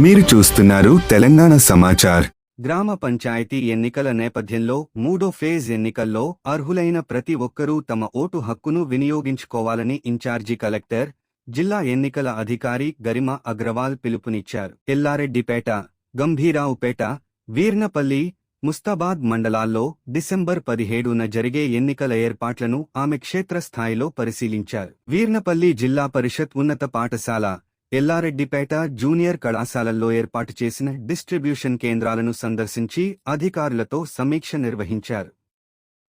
మీరు చూస్తున్నారు తెలంగాణ సమాచార్. గ్రామ పంచాయతీ ఎన్నికల నేపథ్యంలో మూడో ఫేజ్ ఎన్నికల్లో అర్హులైన ప్రతి ఒక్కరూ తమ ఓటు హక్కును వినియోగించుకోవాలని ఇన్ఛార్జి కలెక్టర్, జిల్లా ఎన్నికల అధికారి గరిమా అగ్రవాల్ పిలుపునిచ్చారు. ఎల్లారెడ్డిపేట, గంభీరావుపేట, వీర్నపల్లి, ముస్తాబాద్ మండలాల్లో డిసెంబర్ 17న జరిగే ఎన్నికల ఏర్పాట్లను ఆమె క్షేత్రస్థాయిలో పరిశీలించారు. వీర్నపల్లి జిల్లా పరిషత్ ఉన్నత పాఠశాల, ఎల్లారెడ్డిపేట జూనియర్ కళాశాలల్లో ఏర్పాటు చేసిన డిస్ట్రిబ్యూషన్ కేంద్రాలను సందర్శించి అధికారులతో సమీక్ష నిర్వహించారు.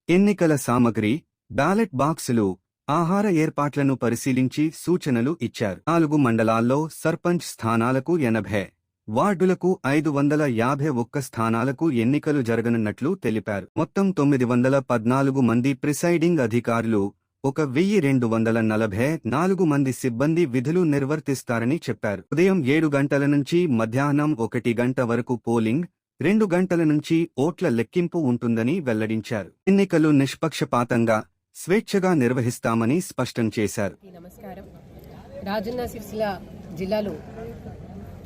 ఎన్నికల సామగ్రి, బ్యాలెట్ బాక్సులు, ఆహార ఏర్పాట్లను పరిశీలించి సూచనలు ఇచ్చారు. 4 మండలాల్లో సర్పంచ్ స్థానాలకు 80, వార్డులకు 551 స్థానాలకు ఎన్నికలు జరగనున్నట్లు తెలిపారు. మొత్తం 914 మంది ప్రిసైడింగ్ అధికారులు, 1244 మంది సిబ్బంది విధులు నిర్వర్తిస్తారని చెప్పారు. ఉదయం 7 గంటల నుంచి మధ్యాహ్నం 1 గంట వరకు పోలింగ్, 2 గంటల నుంచి ఓట్ల లెక్కింపు ఉంటుందని వెల్లడించారు. ఎన్నికలు నిష్పక్షపాతంగా, స్వేచ్ఛగా నిర్వహిస్తామని స్పష్టం చేశారు. నమస్కారం. రాజన్న సిరిసిల్ల జిల్లాలో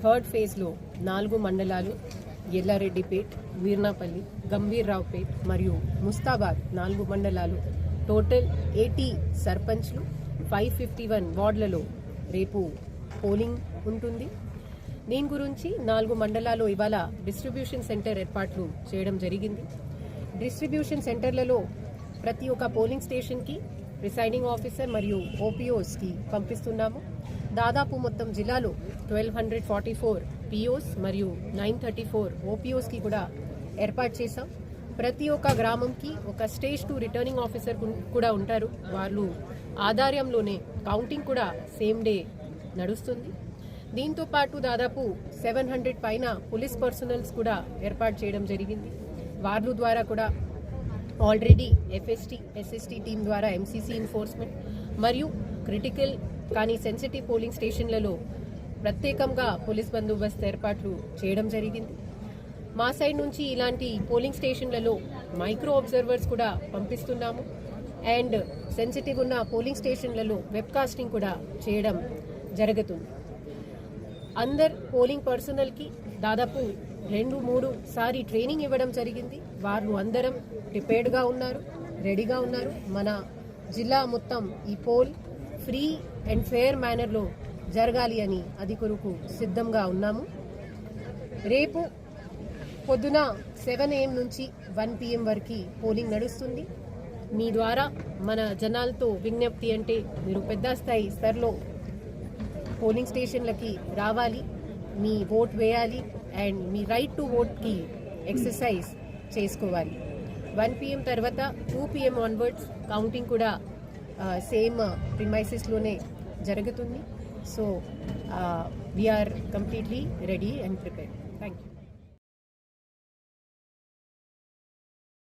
థర్డ్ ఫేజ్లో 4 మండలాలు ఎల్లారెడ్డిపేట్, వీర్నాపల్లి, గంభీర్రావుపేట్ మరియు ముస్తాబాద్ 4 మండలాలు టోటల్ 80 సర్పంచ్లు, 551 వార్డులలో రేపు పోలింగ్ ఉంటుంది. దీని గురించి 4 మండలాల్లో ఇవాళ డిస్ట్రిబ్యూషన్ సెంటర్ ఏర్పాట్లు చేయడం జరిగింది. డిస్ట్రిబ్యూషన్ సెంటర్లలో ప్రతి ఒక్క పోలింగ్ స్టేషన్కి ప్రిసైడింగ్ ఆఫీసర్ మరియు ఓపీఓస్కి పంపిస్తున్నాము. దాదాపు మొత్తం జిల్లాలో 1244 పిఓస్ మరియు 934 ఓపీఓస్కి కూడా ఏర్పాటు చేశాం. ప్రతి ఒక్క గ్రామంకి ఒక స్టేజ్ 2 రిటర్నింగ్ ఆఫీసర్ కూడా ఉంటారు. వాళ్ళు ఆధార్యంలోనే కౌంటింగ్ కూడా సేమ్ డే నడుస్తుంది. దీంతో పాటు దాదాపు 700 పైన పోలీస్ పర్సనల్స్ కూడా ఏర్పాటు చేయడం జరిగింది. వాళ్ళ ద్వారా కూడా ఆల్రెడీ ఎఫ్ఎస్టీ, ఎస్ఎస్టీ టీం ద్వారా ఎంసీసీ ఎన్ఫోర్స్మెంట్ మరియు క్రిటికల్ కానీ సెన్సిటివ్ పోలింగ్ స్టేషన్లలో ప్రత్యేకంగా పోలీస్ బందోబస్తు ఏర్పాట్లు చేయడం జరిగింది. మా సైడ్ నుంచి ఇలాంటి పోలింగ్ స్టేషన్లలో మైక్రో అబ్జర్వర్స్ కూడా పంపిస్తున్నాము. అండ్ సెన్సిటివ్ ఉన్న పోలింగ్ స్టేషన్లలో వెబ్కాస్టింగ్ కూడా చేయడం జరుగుతుంది. అందరు పోలింగ్ పర్సనల్కి దాదాపు 2-3 సారి ట్రైనింగ్ ఇవ్వడం జరిగింది. వాళ్ళు అందరం ప్రిపేర్డ్గా ఉన్నారు, రెడీగా ఉన్నారు. మన జిల్లా మొత్తం ఈ పోల్ ఫ్రీ అండ్ ఫెయిర్ మేనర్లో జరగాలి అని అది కొరకు సిద్ధంగా ఉన్నాము. రేపు పొద్దున 7 AM నుంచి 1 PM వరకు పోలింగ్ నడుస్తుంది. మీ ద్వారా మన జనాలతో విజ్ఞప్తి అంటే మీరు పెద్ద స్థాయిలో పోలింగ్ స్టేషన్లకి రావాలి, మీ ఓట్ వేయాలి అండ్ మీ రైట్ టు ఓట్కి ఎక్సర్సైజ్ చేసుకోవాలి. 1 PM తర్వాత 2 PM ఆన్వర్డ్స్ కౌంటింగ్ కూడా సేమ్ ప్రిమైసెస్లోనే జరుగుతుంది. So we are completely ready and prepared. Thank you.